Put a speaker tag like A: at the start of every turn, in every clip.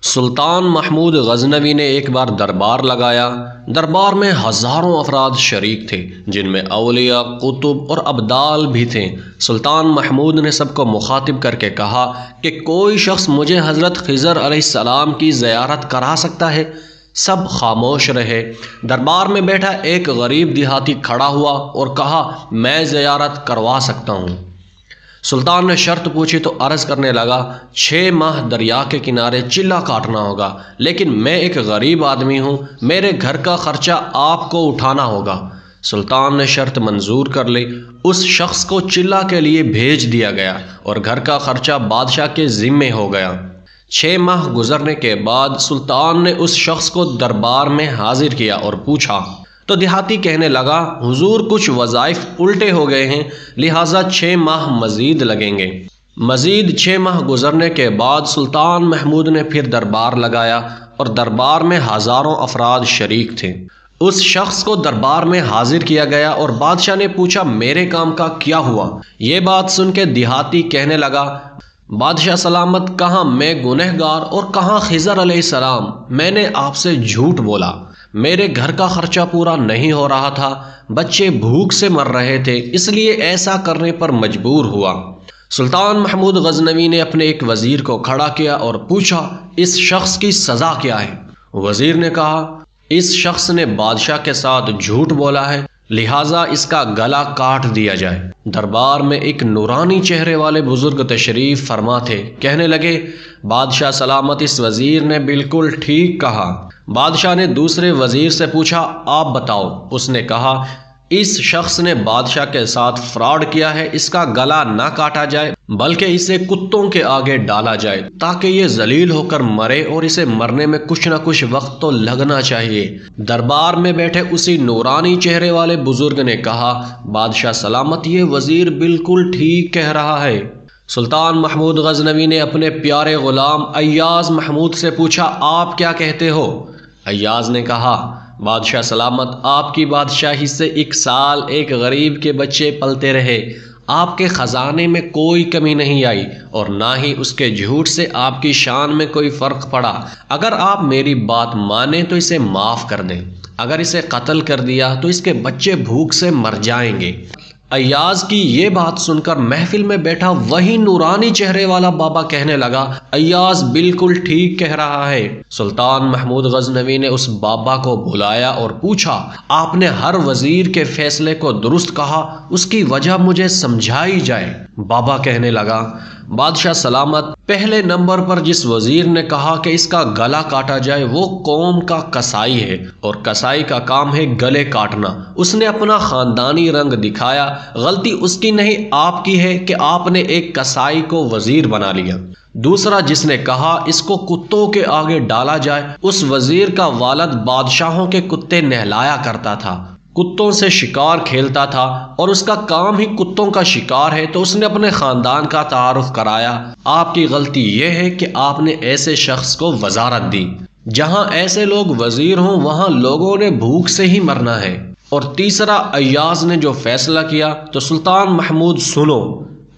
A: سلطان محمود غزنوی نے ایک بار دربار لگایا۔ دربار میں ہزاروں افراد شریک تھے، جن میں اولیاء، قطب اور ابدال بھی تھے۔ سلطان محمود نے سب کو مخاطب کر کے کہا کہ کوئی شخص مجھے حضرت خضر علیہ السلام کی زیارت کرا سکتا ہے؟ سب خاموش رہے۔ دربار میں بیٹھا ایک غریب دیہاتی کھڑا ہوا اور کہا، میں زیارت کروا سکتا ہوں۔ سلطان نے شرط پوچھی تو عرض کرنے لگا، 6 ماہ دریا کے کنارے چلہ کاٹنا ہوگا، لیکن میں ایک غریب آدمی ہوں، میرے گھر کا خرچہ آپ کو اٹھانا ہوگا۔ سلطان نے شرط منظور کر لی۔ اس شخص کو چلہ کے لیے بھیج دیا گیا اور گھر کا خرچہ بادشاہ کے ذمے ہو گیا۔ 6 ماہ گزرنے کے بعد سلطان نے اس شخص کو دربار میں حاضر کیا اور پوچھا تو دیہاتی کہنے لگا، حضور کچھ وظائف الٹے ہو گئے ہیں، لہٰذا 6 ماہ مزید لگیں گے۔ مزید 6 ماہ گزرنے کے بعد سلطان محمود نے پھر دربار لگایا اور دربار میں ہزاروں افراد شریک تھے۔ اس شخص کو دربار میں حاضر کیا گیا اور بادشاہ نے پوچھا، میرے کام کا کیا ہوا؟ یہ بات سن کے دیہاتی کہنے لگا، بادشاہ سلامت، کہاں میں گنہگار اور کہاں خضر علیہ السلام، میں نے آپ سے جھوٹ بولا، میرے گھر کا خرچہ پورا نہیں ہو رہا تھا، بچے بھوک سے مر رہے تھے، اس لیے ایسا کرنے پر مجبور ہوا۔ سلطان محمود غزنوی نے اپنے ایک وزیر کو کھڑا کیا اور پوچھا، اس شخص کی سزا کیا ہے؟ وزیر نے کہا، اس شخص نے بادشاہ کے ساتھ جھوٹ بولا ہے، لہٰذا اس کا گلا کاٹ دیا جائے۔ دربار میں ایک نورانی چہرے والے بزرگ تشریف فرما تھے، کہنے لگے، بادشاہ سلامت، اس وزیر نے بالکل ٹھیک کہا۔ بادشاہ نے دوسرے وزیر سے پوچھا، آپ بتاؤ۔ اس نے کہا، اس شخص نے بادشاہ کے ساتھ فراڈ کیا ہے، اس کا گلا نہ کاٹا جائے بلکہ اسے کتوں کے آگے ڈالا جائے تاکہ یہ ذلیل ہو کر مرے، اور اسے مرنے میں کچھ نہ کچھ وقت تو لگنا چاہیے۔ دربار میں بیٹھے اسی نورانی چہرے والے بزرگ نے کہا، بادشاہ سلامت، یہ وزیر بالکل ٹھیک کہہ رہا ہے۔ سلطان محمود غزنوی نے اپنے پیارے غلام ایاز محمود سے پوچھا، آپ کیا کہتے ہو؟ ایاز نے کہا، بادشاہ سلامت، آپ کی بادشاہی سے 1 سال ایک غریب کے بچے پلتے رہے، آپ کے خزانے میں کوئی کمی نہیں آئی اور نہ ہی اس کے جھوٹ سے آپ کی شان میں کوئی فرق پڑا۔ اگر آپ میری بات مانیں تو اسے معاف کر دیں، اگر اسے قتل کر دیا تو اس کے بچے بھوک سے مر جائیں گے۔ ایاز کی یہ بات سن کر محفل میں بیٹھا وہی نورانی چہرے والا بابا کہنے لگا، ایاز بالکل ٹھیک کہہ رہا ہے۔ سلطان محمود غزنوی نے اس بابا کو بلایا اور پوچھا، آپ نے ہر وزیر کے فیصلے کو درست کہا، اس کی وجہ مجھے سمجھائی جائے۔ بابا کہنے لگا، بادشاہ سلامت، پہلے نمبر پر جس وزیر نے کہا کہ اس کا گلا کاٹا جائے وہ قوم کا قصائی ہے، اور قصائی کا کام ہے گلے کاٹنا۔ اس نے اپنا خاندانی رنگ دکھایا، غلطی اس کی نہیں آپ کی ہے کہ آپ نے ایک قصائی کو وزیر بنا لیا۔ دوسرا جس نے کہا اس کو کتوں کے آگے ڈالا جائے، اس وزیر کا والد بادشاہوں کے کتے نہلایا کرتا تھا، کتوں سے شکار کھیلتا تھا، اور اس کا کام ہی کتوں کا شکار ہے، تو اس نے اپنے خاندان کا تعارف کرایا۔ آپ کی غلطی یہ ہے کہ آپ نے ایسے شخص کو وزارت دی۔ جہاں ایسے لوگ وزیر ہوں وہاں لوگوں نے بھوک سے ہی مرنا ہے۔ اور تیسرا ایاز نے جو فیصلہ کیا تو سلطان محمود سنو،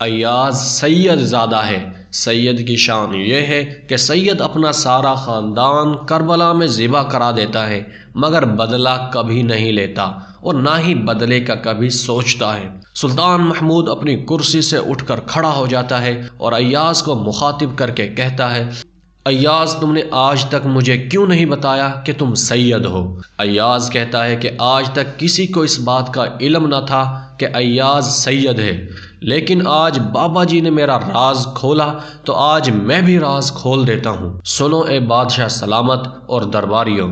A: ایاز سید زادہ ہے۔ سید کی شان یہ ہے کہ سید اپنا سارا خاندان کربلا میں ذبح کرا دیتا ہے، مگر بدلہ کبھی نہیں لیتا اور نہ ہی بدلے کا کبھی سوچتا ہے۔ سلطان محمود اپنی کرسی سے اٹھ کر کھڑا ہو جاتا ہے اور ایاز کو مخاطب کر کے کہتا ہے، ایاز، تم نے آج تک مجھے کیوں نہیں بتایا کہ تم سید ہو؟ ایاز کہتا ہے کہ آج تک کسی کو اس بات کا علم نہ تھا کہ ایاز سید ہے، لیکن آج بابا جی نے میرا راز کھولا تو آج میں بھی راز کھول دیتا ہوں۔ سنو اے بادشاہ سلامت اور درباریوں،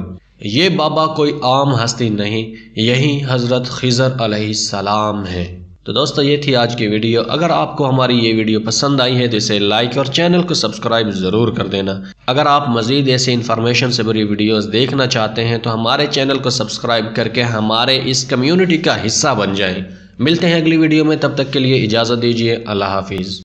A: یہ بابا کوئی عام ہستی نہیں، یہی حضرت خضر علیہ السلام ہے۔ تو دوستو، یہ تھی آج کی ویڈیو۔ اگر آپ کو ہماری یہ ویڈیو پسند آئی ہے تو اسے لائک اور چینل کو سبسکرائب ضرور کر دینا۔ اگر آپ مزید ایسے انفارمیشن سے بری ویڈیوز دیکھنا چاہتے ہیں تو ہمارے چینل کو سبسکرائب کر کے ہمارے اس کمیونٹی کا حصہ بن جائیں۔ ملتے ہیں اگلی ویڈیو میں، تب تک کے لیے اجازت دیجیے، اللہ حافظ۔